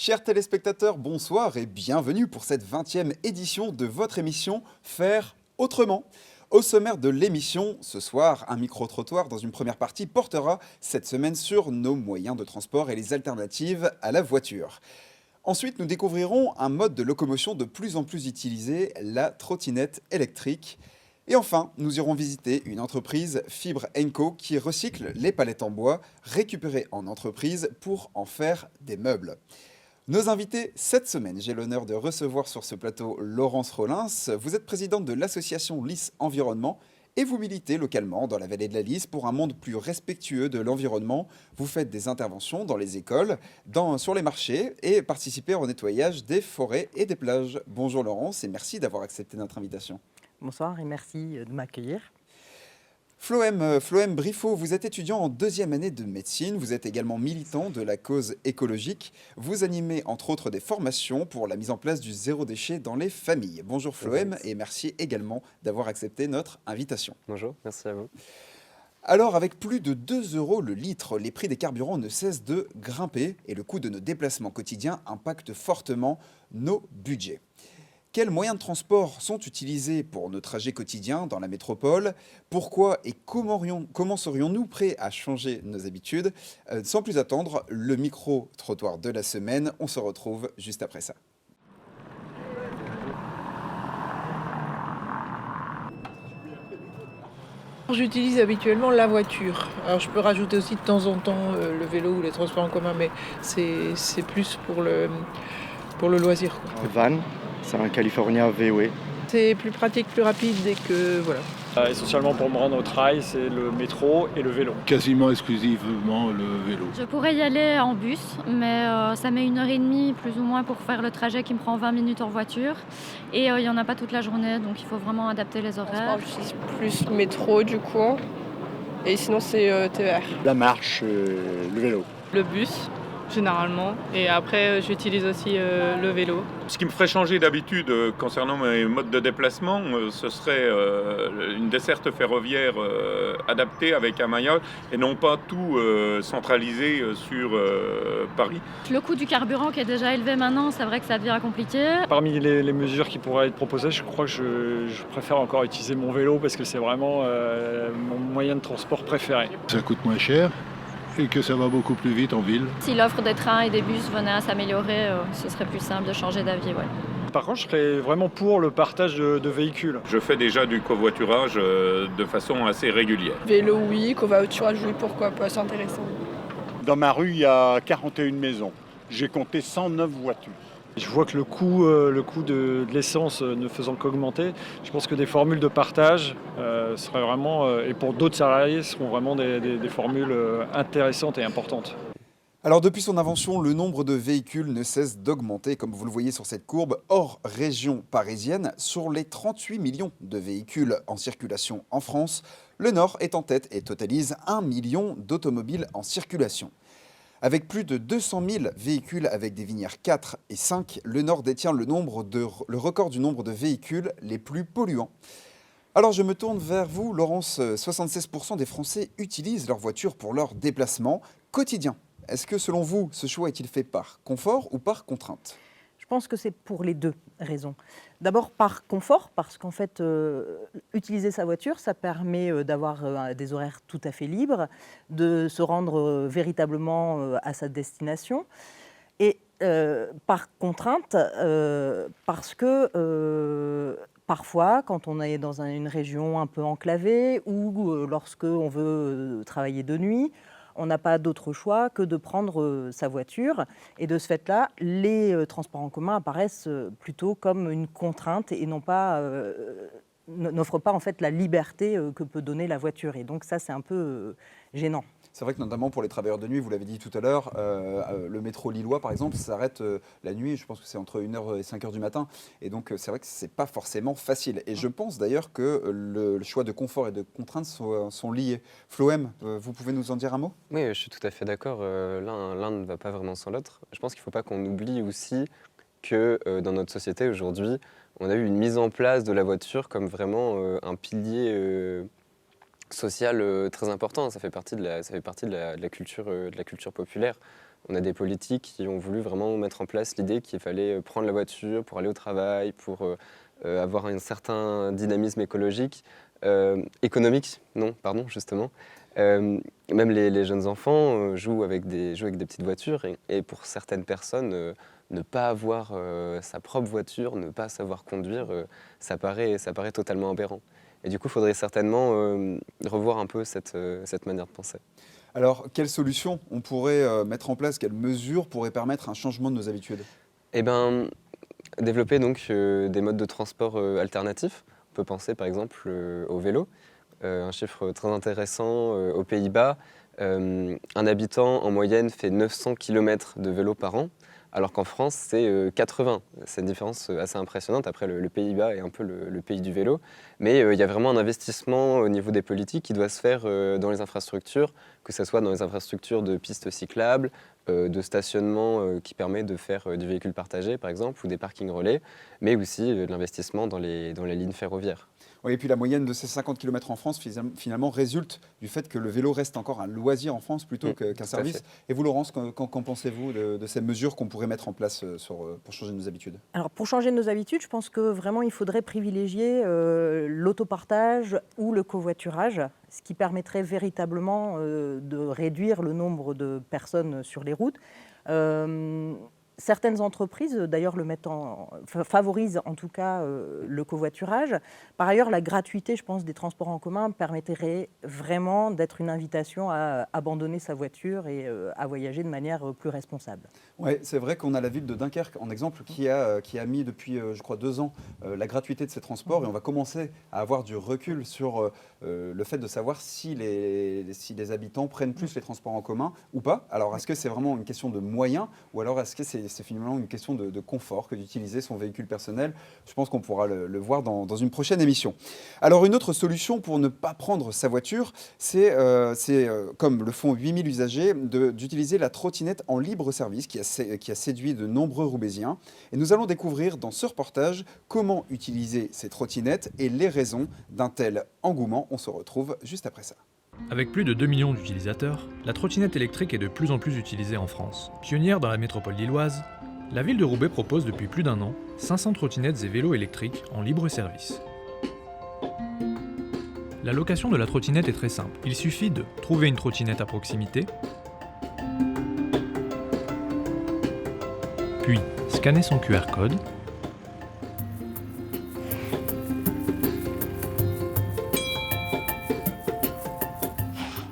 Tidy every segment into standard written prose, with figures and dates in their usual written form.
Chers téléspectateurs, bonsoir et bienvenue pour cette 20e édition de votre émission Faire autrement. Au sommaire de l'émission, ce soir, un micro-trottoir dans une première partie portera cette semaine sur nos moyens de transport et les alternatives à la voiture. Ensuite, nous découvrirons un mode de locomotion de plus en plus utilisé, la trottinette électrique. Et enfin, nous irons visiter une entreprise Fibre Co qui recycle les palettes en bois récupérées en entreprise pour en faire des meubles. Nos invités cette semaine, j'ai l'honneur de recevoir sur ce plateau Laurence Rollins. Vous êtes présidente de l'association Lys Environnement et vous militez localement dans la vallée de la Lys pour un monde plus respectueux de l'environnement. Vous faites des interventions dans les écoles, sur les marchés et participez au nettoyage des forêts et des plages. Bonjour Laurence et merci d'avoir accepté notre invitation. Bonsoir et merci de m'accueillir. Floem Briffaut, vous êtes étudiant en deuxième année de médecine, vous êtes également militant de la cause écologique. Vous animez entre autres des formations pour la mise en place du zéro déchet dans les familles. Bonjour Floem et merci également d'avoir accepté notre invitation. Bonjour, merci à vous. Alors avec plus de 2 € le litre, les prix des carburants ne cessent de grimper et le coût de nos déplacements quotidiens impacte fortement nos budgets. Quels moyens de transport sont utilisés pour nos trajets quotidiens dans la métropole? Pourquoi et comment serions-nous prêts à changer nos habitudes? Sans plus attendre, le micro-trottoir de la semaine, on se retrouve juste après ça. J'utilise habituellement la voiture. Alors je peux rajouter aussi de temps en temps le vélo ou les transports en commun, mais c'est plus pour le loisir, quoi. Van, c'est un California VW. C'est plus pratique, plus rapide et que voilà. Essentiellement pour me rendre au travail, c'est le métro et le vélo. Quasiment exclusivement le vélo. Je pourrais y aller en bus, mais ça met 1h30 plus ou moins pour faire le trajet qui me prend 20 minutes en voiture. Et il n'y en a pas toute la journée, donc il faut vraiment adapter les horaires. J'utilise plus le métro du coup, et sinon c'est TER. La marche, le vélo. Le bus, généralement, et après j'utilise aussi le vélo. Ce qui me ferait changer d'habitude concernant mes modes de déplacement, ce serait une desserte ferroviaire adaptée avec un maillage et non pas tout centralisé sur Paris. Le coût du carburant qui est déjà élevé maintenant, c'est vrai que ça devient compliqué. Parmi les mesures qui pourraient être proposées, je crois que je préfère encore utiliser mon vélo parce que c'est vraiment mon moyen de transport préféré. Ça coûte moins cher et que ça va beaucoup plus vite en ville. Si l'offre des trains et des bus venait à s'améliorer, ce serait plus simple de changer d'avis. Ouais. Par contre, je serais vraiment pour le partage de véhicules. Je fais déjà du covoiturage de façon assez régulière. Vélo oui, covoiturage oui, pourquoi pas, c'est intéressant. Dans ma rue, il y a 41 maisons. J'ai compté 109 voitures. Je vois que le coût de l'essence ne faisant qu'augmenter, je pense que des formules de partage seraient vraiment, et pour d'autres salariés, seront vraiment des formules intéressantes et importantes. Alors depuis son invention, le nombre de véhicules ne cesse d'augmenter, comme vous le voyez sur cette courbe, hors région parisienne. Sur les 38 millions de véhicules en circulation en France, le Nord est en tête et totalise 1 million d'automobiles en circulation. Avec plus de 200 000 véhicules avec des Vignères 4 et 5, le Nord détient le record du nombre de véhicules les plus polluants. Alors je me tourne vers vous, Laurence. 76% des Français utilisent leur voiture pour leur déplacement quotidien. Est-ce que selon vous, ce choix est-il fait par confort ou par contrainte ? Je pense que c'est pour les deux raisons. D'abord par confort, parce qu'en fait, utiliser sa voiture, ça permet d'avoir des horaires tout à fait libres, de se rendre véritablement à sa destination. Et par contrainte, parce que parfois, quand on est dans une région un peu enclavée ou lorsque on veut travailler de nuit, on n'a pas d'autre choix que de prendre sa voiture. Et de ce fait-là, les transports en commun apparaissent plutôt comme une contrainte et non pas, n'offrent pas en fait la liberté que peut donner la voiture. Et donc ça, c'est un peu gênant. C'est vrai que notamment pour les travailleurs de nuit, vous l'avez dit tout à l'heure, le métro lillois par exemple s'arrête la nuit, je pense que c'est entre 1h et 5h du matin, et donc c'est vrai que c'est pas forcément facile. Et je pense d'ailleurs que le choix de confort et de contraintes sont liés. Floem, vous pouvez nous en dire un mot ? Oui, je suis tout à fait d'accord, l'un ne va pas vraiment sans l'autre. Je pense qu'il ne faut pas qu'on oublie aussi que dans notre société aujourd'hui, on a eu une mise en place de la voiture comme vraiment un pilier social très important. Ça fait partie de la culture populaire. On a des politiques qui ont voulu vraiment mettre en place l'idée qu'il fallait prendre la voiture pour aller au travail, pour avoir un certain dynamisme économique, justement. Même les jeunes enfants jouent avec des petites voitures et pour certaines personnes, ne pas avoir sa propre voiture, ne pas savoir conduire, ça paraît totalement aberrant. Et du coup, il faudrait certainement revoir un peu cette manière de penser. Alors, quelles solutions on pourrait mettre en place? Quelles mesures pourraient permettre un changement de nos habitudes? Eh bien, développer donc des modes de transport alternatifs. On peut penser par exemple au vélo. Un chiffre très intéressant aux Pays-Bas, un habitant en moyenne fait 900 km de vélo par an, alors qu'en France c'est 80. C'est une différence assez impressionnante. Après, le Pays-Bas est un peu le pays du vélo, mais il y a vraiment un investissement au niveau des politiques qui doit se faire dans les infrastructures, que ce soit dans les infrastructures de pistes cyclables, de stationnement qui permet de faire du véhicule partagé par exemple, ou des parkings relais, mais aussi de l'investissement dans les lignes ferroviaires. Oui, et puis la moyenne de ces 50 km en France, finalement, résulte du fait que le vélo reste encore un loisir en France plutôt qu'un service. Et vous, Laurence, qu'en pensez-vous de ces mesures qu'on pourrait mettre en place pour changer nos habitudes? Alors, pour changer nos habitudes, je pense que vraiment, il faudrait privilégier l'autopartage ou le covoiturage, ce qui permettrait véritablement de réduire le nombre de personnes sur les routes. Certaines entreprises, d'ailleurs, favorisent en tout cas le covoiturage. Par ailleurs, la gratuité, je pense, des transports en commun permettrait vraiment d'être une invitation à abandonner sa voiture et à voyager de manière plus responsable. Oui, c'est vrai qu'on a la ville de Dunkerque, en exemple, qui a mis depuis, je crois, 2 ans la gratuité de ces transports. Et on va commencer à avoir du recul sur le fait de savoir si les habitants prennent plus les transports en commun ou pas. Alors, est-ce que c'est vraiment une question de moyens ou alors est-ce que c'est finalement une question de confort que d'utiliser son véhicule personnel? Je pense qu'on pourra le voir dans une prochaine émission. Alors, une autre solution pour ne pas prendre sa voiture, c'est comme le font 8000 usagers, d'utiliser la trottinette en libre service qui a séduit de nombreux Roubaisiens. Et nous allons découvrir dans ce reportage comment utiliser ces trottinettes et les raisons d'un tel engouement. On se retrouve juste après ça. Avec plus de 2 millions d'utilisateurs, la trottinette électrique est de plus en plus utilisée en France. Pionnière dans la métropole lilloise, la ville de Roubaix propose depuis plus d'1 an 500 trottinettes et vélos électriques en libre service. La location de la trottinette est très simple. Il suffit de trouver une trottinette à proximité, puis scanner son QR code,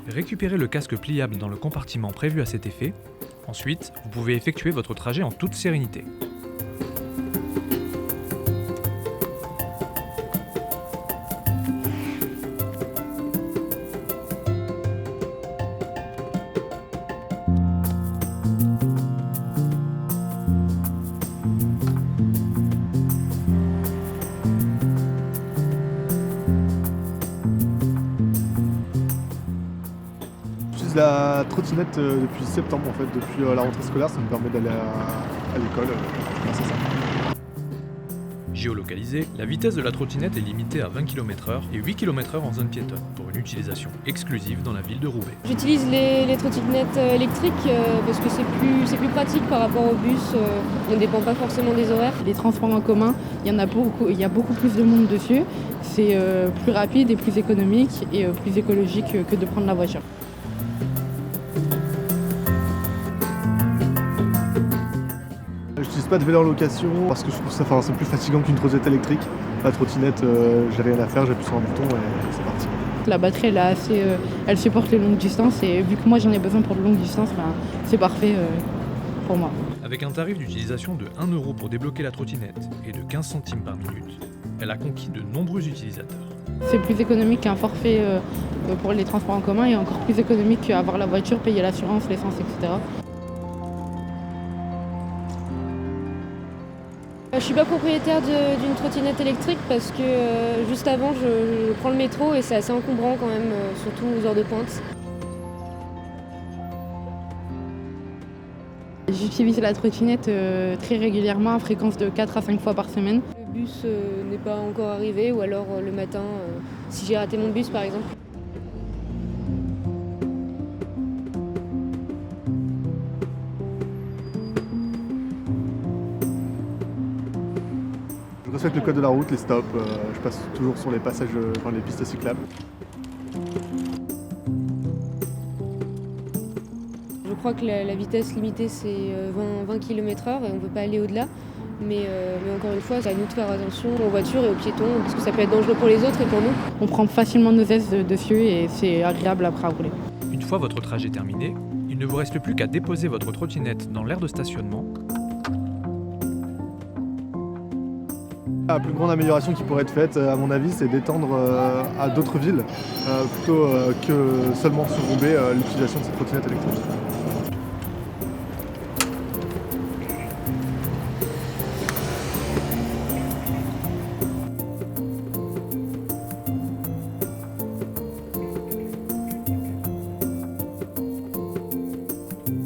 récupérer le casque pliable dans le compartiment prévu à cet effet. Ensuite, vous pouvez effectuer votre trajet en toute sérénité. La trottinette depuis septembre en fait, depuis la rentrée scolaire, ça me permet d'aller à l'école grâce à ça. Géolocalisée, la vitesse de la trottinette est limitée à 20 km/h et 8 km/h en zone piétonne, pour une utilisation exclusive dans la ville de Roubaix. J'utilise les trottinettes électriques parce que c'est plus pratique par rapport au bus, on ne dépend pas forcément des horaires. Les transports en commun, il y a beaucoup plus de monde dessus, c'est plus rapide et plus économique et plus écologique que de prendre la voiture. J'utilise pas de vélo en location parce que je trouve ça c'est plus fatigant qu'une trottinette électrique. La trottinette, j'ai rien à faire, j'appuie sur un bouton et c'est parti. La batterie elle supporte les longues distances et vu que moi j'en ai besoin pour de longues distances, c'est parfait pour moi. Avec un tarif d'utilisation de 1 € pour débloquer la trottinette et de 15 centimes par minute, elle a conquis de nombreux utilisateurs. C'est plus économique qu'un forfait pour les transports en commun et encore plus économique qu'avoir la voiture, payer l'assurance, l'essence, etc. Je suis pas propriétaire d'une trottinette électrique parce que juste avant je prends le métro et c'est assez encombrant quand même, surtout aux heures de pointe. J'utilise la trottinette très régulièrement, à fréquence de 4 à 5 fois par semaine. Le bus n'est pas encore arrivé ou alors le matin si j'ai raté mon bus par exemple. respecte le code de la route, les stops, je passe toujours sur les passages, les pistes cyclables. Je crois que la vitesse limitée c'est 20 km/h et on ne peut pas aller au-delà. Mais encore une fois, c'est à nous de faire attention aux voitures et aux piétons parce que ça peut être dangereux pour les autres et pour nous. On prend facilement nos aises dessus et c'est agréable après à rouler. Une fois votre trajet terminé, il ne vous reste plus qu'à déposer votre trottinette dans l'aire de stationnement. La plus grande amélioration qui pourrait être faite, à mon avis, c'est d'étendre à d'autres villes, plutôt que seulement sur Roubaix, l'utilisation de cette trottinette électrique.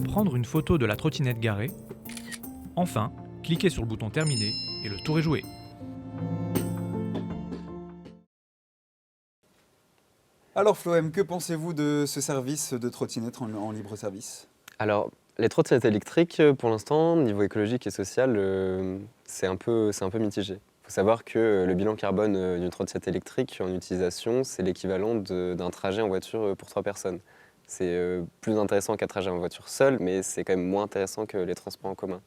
Prendre une photo de la trottinette garée. Enfin, cliquez sur le bouton terminer et le tour est joué. Alors Floem, que pensez-vous de ce service de trottinette en libre service? Alors, les trottinettes électriques, pour l'instant, niveau écologique et social, c'est un peu mitigé. Il faut savoir que le bilan carbone d'une trottinette électrique en utilisation, c'est l'équivalent d'un trajet en voiture pour 3 personnes. C'est plus intéressant qu'un trajet en voiture seule, mais c'est quand même moins intéressant que les transports en commun.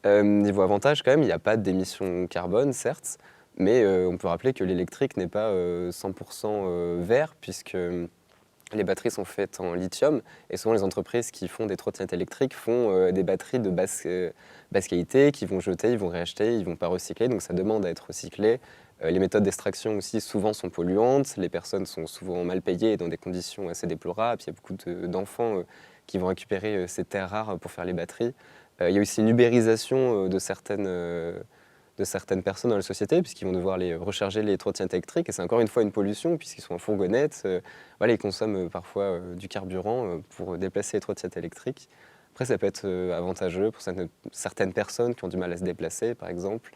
Niveau avantage, quand même, il n'y a pas d'émissions carbone, certes, mais on peut rappeler que l'électrique n'est pas 100% vert, puisque les batteries sont faites en lithium, et souvent les entreprises qui font des trottinettes électriques font des batteries de basse qualité, qu'ils vont jeter, ils vont réacheter, ils ne vont pas recycler, donc ça demande à être recyclé. Les méthodes d'extraction aussi souvent sont polluantes, les personnes sont souvent mal payées et dans des conditions assez déplorables. Il y a beaucoup d'enfants qui vont récupérer ces terres rares pour faire les batteries. Il y a aussi une ubérisation de certaines personnes dans la société puisqu'ils vont devoir recharger les trottinettes électriques et c'est encore une fois une pollution puisqu'ils sont en fourgonnette. Ils consomment parfois du carburant pour déplacer les trottinettes électriques. Après, ça peut être avantageux pour certaines personnes qui ont du mal à se déplacer, par exemple.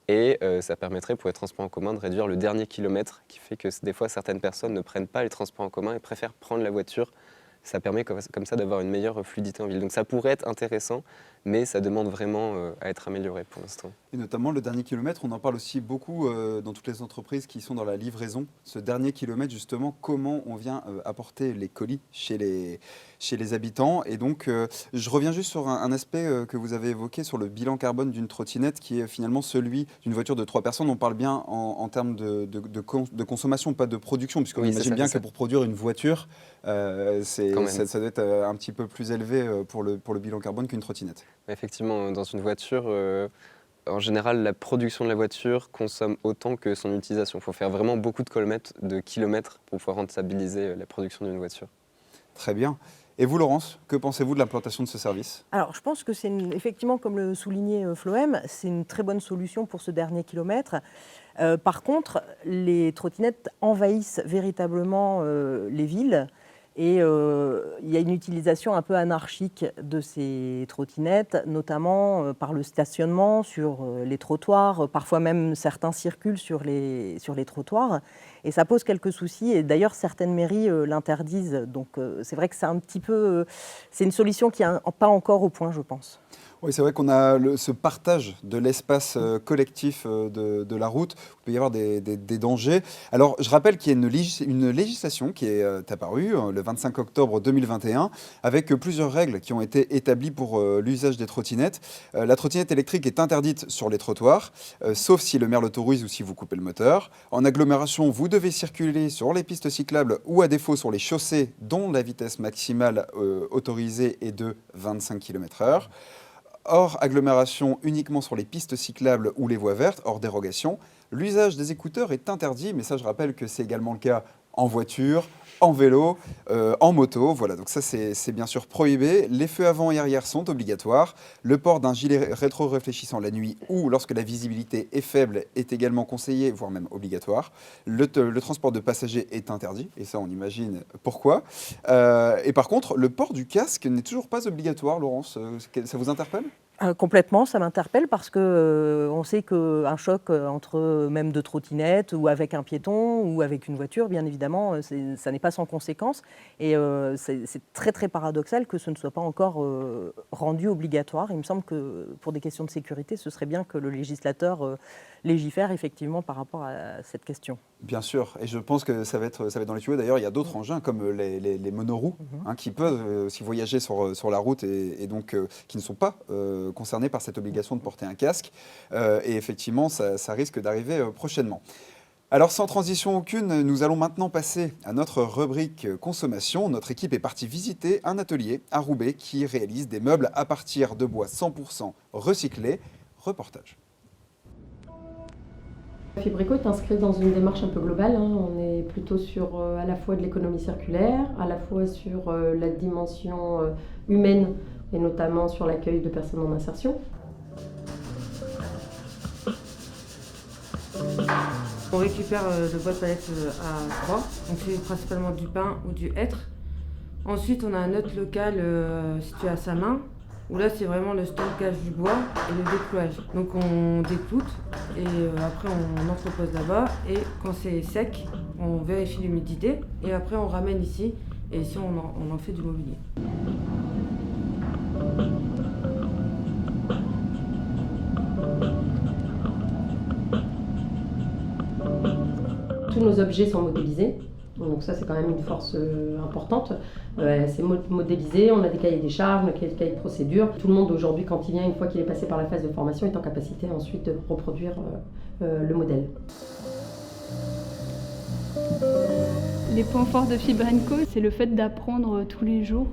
Et ça permettrait pour les transports en commun de réduire le dernier kilomètre qui fait que des fois certaines personnes ne prennent pas les transports en commun et préfèrent prendre la voiture. Ça permet comme ça d'avoir une meilleure fluidité en ville. Donc ça pourrait être intéressant, mais ça demande vraiment à être amélioré pour l'instant. Et notamment le dernier kilomètre, on en parle aussi beaucoup dans toutes les entreprises qui sont dans la livraison. Ce dernier kilomètre, justement, comment on vient apporter les colis chez les habitants. Et donc, je reviens juste sur un aspect que vous avez évoqué sur le bilan carbone d'une trottinette qui est finalement celui d'une voiture de 3 personnes. On parle bien en termes de consommation, pas de production, puisqu'on imagine bien que pour produire une voiture, ça doit être un petit peu plus élevé pour le bilan carbone qu'une trottinette. Effectivement, dans une voiture, en général, la production de la voiture consomme autant que son utilisation. Il faut faire vraiment beaucoup de kilomètres pour pouvoir rentabiliser la production d'une voiture. Très bien. Et vous, Laurence, que pensez-vous de l'implantation de ce service? Alors, je pense que c'est effectivement, comme le soulignait Floem, c'est une très bonne solution pour ce dernier kilomètre. Par contre, les trottinettes envahissent véritablement les villes. Et il y a une utilisation un peu anarchique de ces trottinettes, notamment par le stationnement sur les trottoirs. Parfois même, certains circulent sur les trottoirs. Et ça pose quelques soucis. Et d'ailleurs, certaines mairies l'interdisent. Donc c'est vrai que c'est une solution qui n'est pas encore au point, je pense. Oui, c'est vrai qu'on a ce partage de l'espace collectif de la route. Il peut y avoir des dangers. Alors, je rappelle qu'il y a une législation qui est apparue le 25 octobre 2021 avec plusieurs règles qui ont été établies pour l'usage des trottinettes. La trottinette électrique est interdite sur les trottoirs, sauf si le maire l'autorise ou si vous coupez le moteur. En agglomération, vous devez circuler sur les pistes cyclables ou à défaut sur les chaussées dont la vitesse maximale autorisée est de 25 km/h. Hors agglomération, uniquement sur les pistes cyclables ou les voies vertes, hors dérogation. L'usage des écouteurs est interdit, mais ça je rappelle que c'est également le cas en voiture, en vélo, en moto. Voilà, donc ça c'est bien sûr prohibé. Les feux avant et arrière sont obligatoires. Le port d'un gilet rétro-réfléchissant la nuit ou lorsque la visibilité est faible est également conseillé, voire même obligatoire. Le transport de passagers est interdit, et ça on imagine pourquoi. Et par contre, le port du casque n'est toujours pas obligatoire, Laurence. Ça vous interpelle ? Complètement, ça m'interpelle parce que on sait qu'un choc entre même deux trottinettes ou avec un piéton ou avec une voiture, bien évidemment, ça n'est pas sans conséquence. Et c'est très très paradoxal que ce ne soit pas encore rendu obligatoire. Il me semble que pour des questions de sécurité, ce serait bien que le législateur légifère effectivement par rapport à cette question. Bien sûr, et je pense que ça va être dans les tuyaux. D'ailleurs, il y a d'autres engins comme les monoroues qui peuvent aussi voyager sur la route et donc qui ne sont pas concernés par cette obligation de porter un casque. Et effectivement, ça risque d'arriver prochainement. Alors, sans transition aucune, nous allons maintenant passer à notre rubrique consommation. Notre équipe est partie visiter un atelier à Roubaix qui réalise des meubles à partir de bois 100% recyclé. Reportage. Fibrico est inscrit dans une démarche un peu globale. On est plutôt sur à la fois de l'économie circulaire, à la fois sur la dimension humaine et notamment sur l'accueil de personnes en insertion. On récupère le bois de palette à 3, donc c'est principalement du pin ou du hêtre. Ensuite, on a un autre local situé à Samin, où là c'est vraiment le stockage du bois et le déplouage. Donc on déploute et après on entrepose là-bas et quand c'est sec, on vérifie l'humidité et après on ramène ici et ici on en fait du mobilier. Tous nos objets sont modélisés. Donc ça, c'est quand même une force importante. C'est modélisé, on a des cahiers des charges, on a des cahiers de procédure. Tout le monde aujourd'hui, quand il vient, une fois qu'il est passé par la phase de formation, est en capacité ensuite de reproduire le modèle. Les points forts de Fibrenco, c'est le fait d'apprendre tous les jours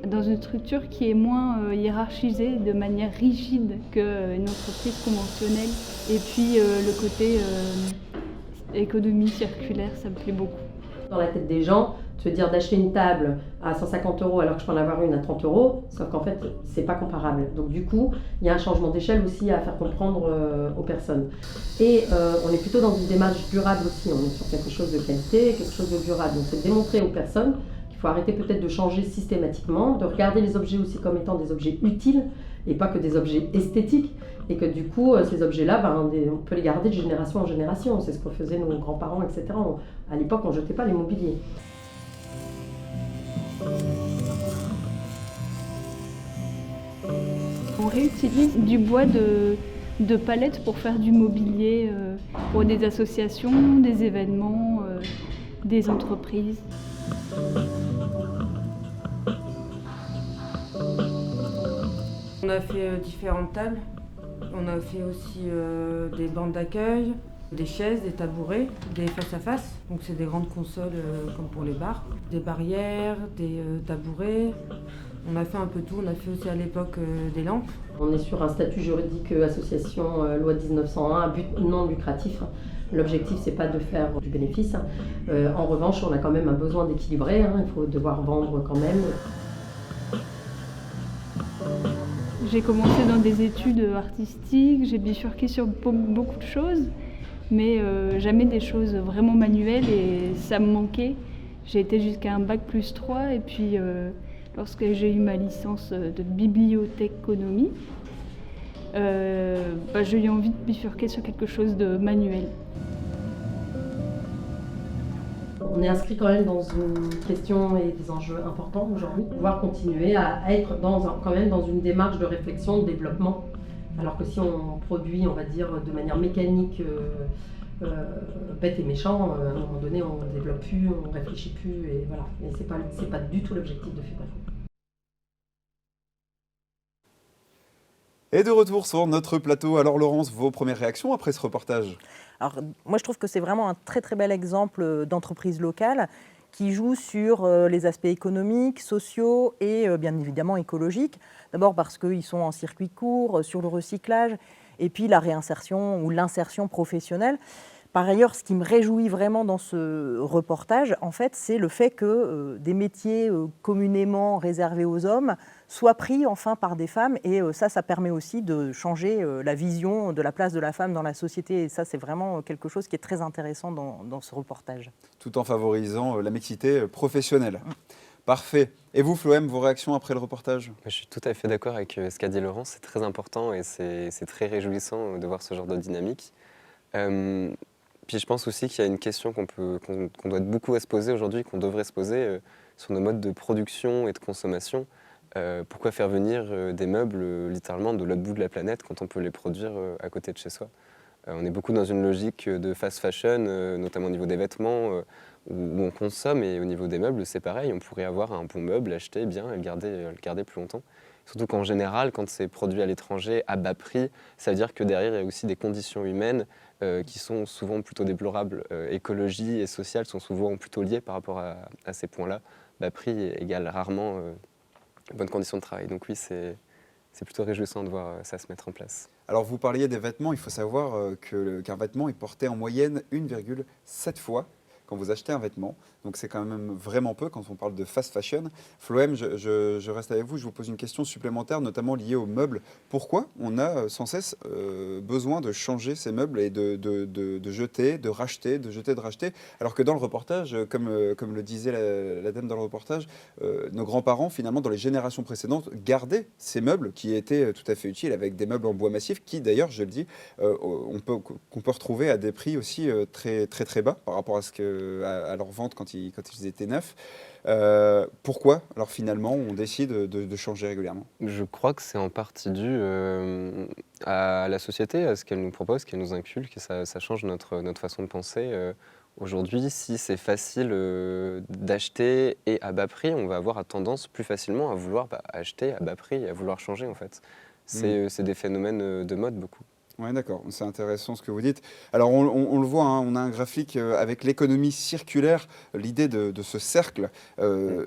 dans une structure qui est moins hiérarchisée, de manière rigide qu'une entreprise conventionnelle. Et puis le côté économie circulaire, ça me plaît beaucoup. Dans la tête des gens, se dire d'acheter une table à 150 € alors que je peux en avoir une à 30 €, sauf qu'en fait, c'est pas comparable. Donc du coup, il y a un changement d'échelle aussi à faire comprendre aux personnes. Et on est plutôt dans une démarche durable aussi, on est sur quelque chose de qualité, quelque chose de durable. Donc c'est de démontrer aux personnes qu'il faut arrêter peut-être de changer systématiquement, de regarder les objets aussi comme étant des objets utiles et pas que des objets esthétiques. Et que du coup, ces objets-là, on peut les garder de génération en génération. C'est ce que faisaient nos grands-parents, etc. À l'époque, on ne jetait pas les mobiliers. On réutilise du bois de palette pour faire du mobilier pour des associations, des événements, des entreprises. On a fait différentes tables. On a fait aussi des bancs d'accueil, des chaises, des tabourets, des face-à-face. Donc c'est des grandes consoles comme pour les bars. Des barrières, des tabourets. On a fait un peu tout. On a fait aussi à l'époque des lampes. On est sur un statut juridique association loi 1901 à but non lucratif. L'objectif, c'est pas de faire du bénéfice. En revanche, on a quand même un besoin d'équilibrer. Il faut devoir vendre quand même. J'ai commencé dans des études artistiques, j'ai bifurqué sur beaucoup de choses, mais jamais des choses vraiment manuelles et ça me manquait. J'ai été jusqu'à un bac plus 3 et puis lorsque j'ai eu ma licence de bibliothéconomie, j'ai eu envie de bifurquer sur quelque chose de manuel. On est inscrit quand même dans une question et des enjeux importants aujourd'hui, pouvoir continuer à être quand même dans une démarche de réflexion, de développement, alors que si on produit, on va dire, de manière mécanique, bête et méchant, à un moment donné, on ne développe plus, on ne réfléchit plus, et voilà. Et c'est pas du tout l'objectif de Fibrenco. Et de retour sur notre plateau. Alors Laurence, vos premières réactions après ce reportage ? Alors, moi, je trouve que c'est vraiment un très très bel exemple d'entreprise locale qui joue sur les aspects économiques, sociaux et bien évidemment écologiques. D'abord parce qu'ils sont en circuit court, sur le recyclage, et puis la réinsertion ou l'insertion professionnelle. Par ailleurs, ce qui me réjouit vraiment dans ce reportage, en fait, c'est le fait que des métiers communément réservés aux hommes soient pris enfin par des femmes. Et ça permet aussi de changer la vision de la place de la femme dans la société. Et ça, c'est vraiment quelque chose qui est très intéressant dans ce reportage. Tout en favorisant la mixité professionnelle. Parfait. Et vous, Floem, vos réactions après le reportage? Je suis tout à fait d'accord avec ce qu'a dit Laurent, c'est très important et c'est très réjouissant de voir ce genre de dynamique. Puis je pense aussi qu'il y a une question qu'on doit beaucoup se poser aujourd'hui, qu'on devrait se poser sur nos modes de production et de consommation. Pourquoi faire venir des meubles littéralement de l'autre bout de la planète quand on peut les produire à côté de chez soi? On est beaucoup dans une logique de fast fashion, notamment au niveau des vêtements, où on consomme, et au niveau des meubles, c'est pareil. On pourrait avoir un bon meuble, l'acheter bien et le garder plus longtemps. Surtout qu'en général, quand c'est produit à l'étranger à bas prix, ça veut dire que derrière, il y a aussi des conditions humaines qui sont souvent plutôt déplorables. Écologie et sociale sont souvent plutôt liées par rapport à ces points-là. Bas prix égale rarement bonnes conditions de travail. Donc oui, c'est plutôt réjouissant de voir ça se mettre en place. Alors vous parliez des vêtements, il faut savoir qu'un vêtement est porté en moyenne 1,7 fois quand vous achetez un vêtement. Donc c'est quand même vraiment peu quand on parle de fast fashion. Floem, je reste avec vous, je vous pose une question supplémentaire, notamment liée aux meubles. Pourquoi on a sans cesse besoin de changer ces meubles et de jeter, de racheter, de jeter, de racheter, alors que dans le reportage, comme le disait la dame dans le reportage, nos grands-parents, finalement, dans les générations précédentes, gardaient ces meubles qui étaient tout à fait utiles, avec des meubles en bois massif qui, d'ailleurs, je le dis, qu'on peut retrouver à des prix aussi très, très, très bas par rapport à leur vente quand ils étaient neufs. Pourquoi, alors finalement, on décide de changer régulièrement? Je crois que c'est en partie dû à la société, à ce qu'elle nous propose, qu'elle nous inculque, et ça change notre façon de penser. Aujourd'hui, si c'est facile d'acheter et à bas prix, on va avoir tendance plus facilement à vouloir acheter à bas prix et à vouloir changer, en fait. C'est des phénomènes de mode, beaucoup. Oui, d'accord, c'est intéressant ce que vous dites. Alors on le voit, hein, on a un graphique avec l'économie circulaire. L'idée de ce cercle,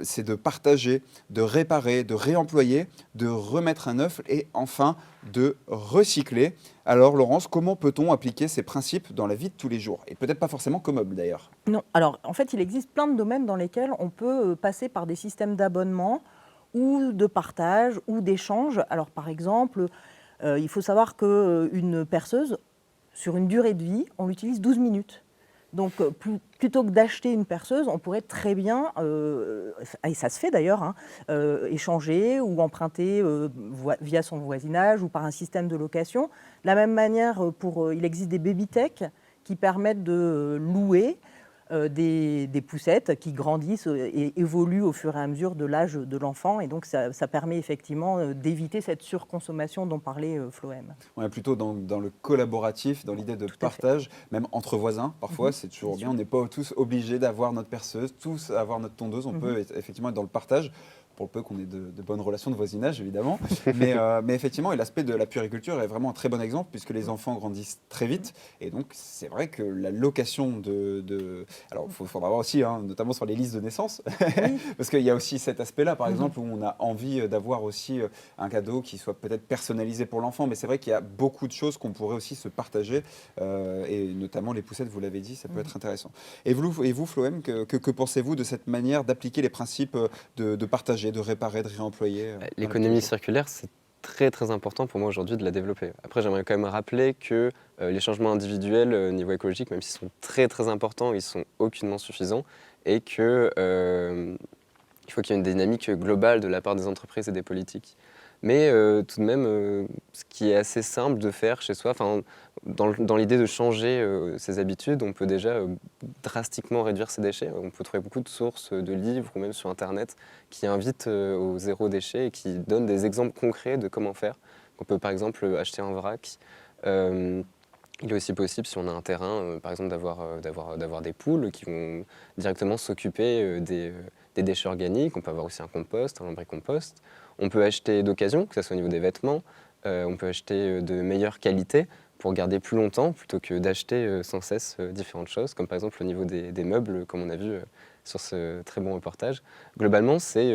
c'est de partager, de réparer, de réemployer, de remettre à neuf et enfin de recycler. Alors Laurence, comment peut-on appliquer ces principes dans la vie de tous les jours? Et peut-être pas forcément qu'au meuble d'ailleurs. Non, alors en fait il existe plein de domaines dans lesquels on peut passer par des systèmes d'abonnement ou de partage ou d'échange. Alors par exemple, il faut savoir qu'une perceuse, sur une durée de vie, on l'utilise 12 minutes. Donc plutôt que d'acheter une perceuse, on pourrait très bien, et ça se fait d'ailleurs, hein, échanger ou emprunter via son voisinage ou par un système de location. De la même manière, il existe des baby-tech qui permettent de louer des poussettes qui grandissent et évoluent au fur et à mesure de l'âge de l'enfant. Et donc, ça permet effectivement d'éviter cette surconsommation dont parlait Floem. On est plutôt dans le collaboratif, dans l'idée de partage, même entre voisins. Parfois, c'est toujours bien. On n'est pas tous obligés d'avoir notre perceuse, tous avoir notre tondeuse. On peut effectivement être dans le partage, pour le peu qu'on ait de bonnes relations de voisinage, évidemment. mais effectivement, et l'aspect de la puériculture est vraiment un très bon exemple, puisque les enfants grandissent très vite. Et donc, c'est vrai que la location alors, il faudra voir aussi, hein, notamment sur les listes de naissance, parce qu'il y a aussi cet aspect-là, par exemple, où on a envie d'avoir aussi un cadeau qui soit peut-être personnalisé pour l'enfant. Mais c'est vrai qu'il y a beaucoup de choses qu'on pourrait aussi se partager, et notamment les poussettes, vous l'avez dit, ça peut être intéressant. Et vous Floem, que pensez-vous de cette manière d'appliquer les principes de partager, de réparer, de réemployer? L'économie circulaire, c'est très très important pour moi aujourd'hui de la développer. Après, j'aimerais quand même rappeler que les changements individuels au niveau écologique, même s'ils sont très très importants, ils sont aucunement suffisants, et que il faut qu'il y ait une dynamique globale de la part des entreprises et des politiques. Mais tout de même, ce qui est assez simple de faire chez soi, dans l'idée de changer ses habitudes, on peut déjà drastiquement réduire ses déchets. On peut trouver beaucoup de sources de livres ou même sur Internet qui invitent au zéro déchet et qui donnent des exemples concrets de comment faire. On peut par exemple acheter un vrac. Il est aussi possible, si on a un terrain, par exemple, d'avoir des poules qui vont directement s'occuper des déchets organiques. On peut avoir aussi un compost, un lombricompost. On peut acheter d'occasion, que ce soit au niveau des vêtements. On peut acheter de meilleure qualité pour garder plus longtemps, plutôt que d'acheter sans cesse différentes choses, comme par exemple au niveau des meubles, comme on a vu sur ce très bon reportage. Globalement, c'est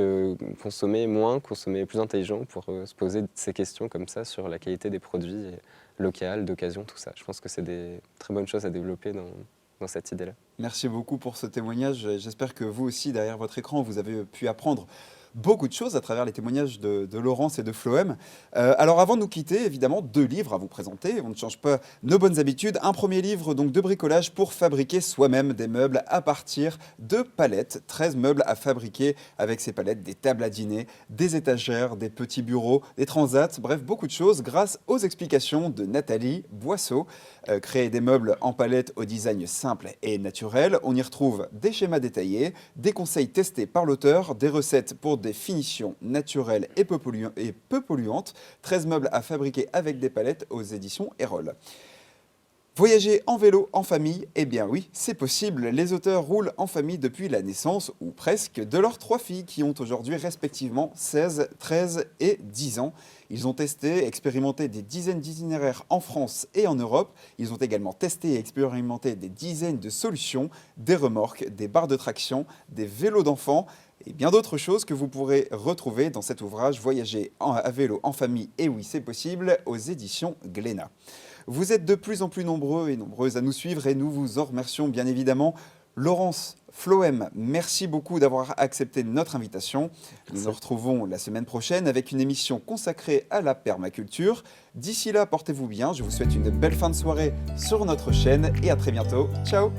consommer moins, consommer plus intelligent pour se poser ces questions comme ça sur la qualité des produits locaux, d'occasion, tout ça. Je pense que c'est des très bonnes choses à développer dans cette idée-là. Merci beaucoup pour ce témoignage. J'espère que vous aussi, derrière votre écran, vous avez pu apprendre beaucoup de choses à travers les témoignages de Laurence et de Floem. Alors avant de nous quitter, évidemment, 2 livres à vous présenter. On ne change pas nos bonnes habitudes. Un premier livre donc de bricolage pour fabriquer soi-même des meubles à partir de palettes. 13 meubles à fabriquer avec ces palettes, des tables à dîner, des étagères, des petits bureaux, des transats, bref, beaucoup de choses grâce aux explications de Nathalie Boisseau. Créer des meubles en palettes au design simple et naturel. On y retrouve des schémas détaillés, des conseils testés par l'auteur, des recettes pour des finitions naturelles et peu polluantes. 13 meubles à fabriquer avec des palettes aux éditions Erol. Voyager en vélo en famille, eh bien oui, c'est possible. Les auteurs roulent en famille depuis la naissance, ou presque, de leurs 3 filles qui ont aujourd'hui respectivement 16, 13 et 10 ans. Ils ont testé, expérimenté des dizaines d'itinéraires en France et en Europe. Ils ont également testé et expérimenté des dizaines de solutions, des remorques, des barres de traction, des vélos d'enfants et bien d'autres choses que vous pourrez retrouver dans cet ouvrage Voyager à vélo en famille, et oui, c'est possible, aux éditions Glénat. Vous êtes de plus en plus nombreux et nombreuses à nous suivre et nous vous en remercions bien évidemment. Laurence, Floem, merci beaucoup d'avoir accepté notre invitation. Nous nous retrouvons la semaine prochaine avec une émission consacrée à la permaculture. D'ici là, portez-vous bien. Je vous souhaite une belle fin de soirée sur notre chaîne et à très bientôt. Ciao!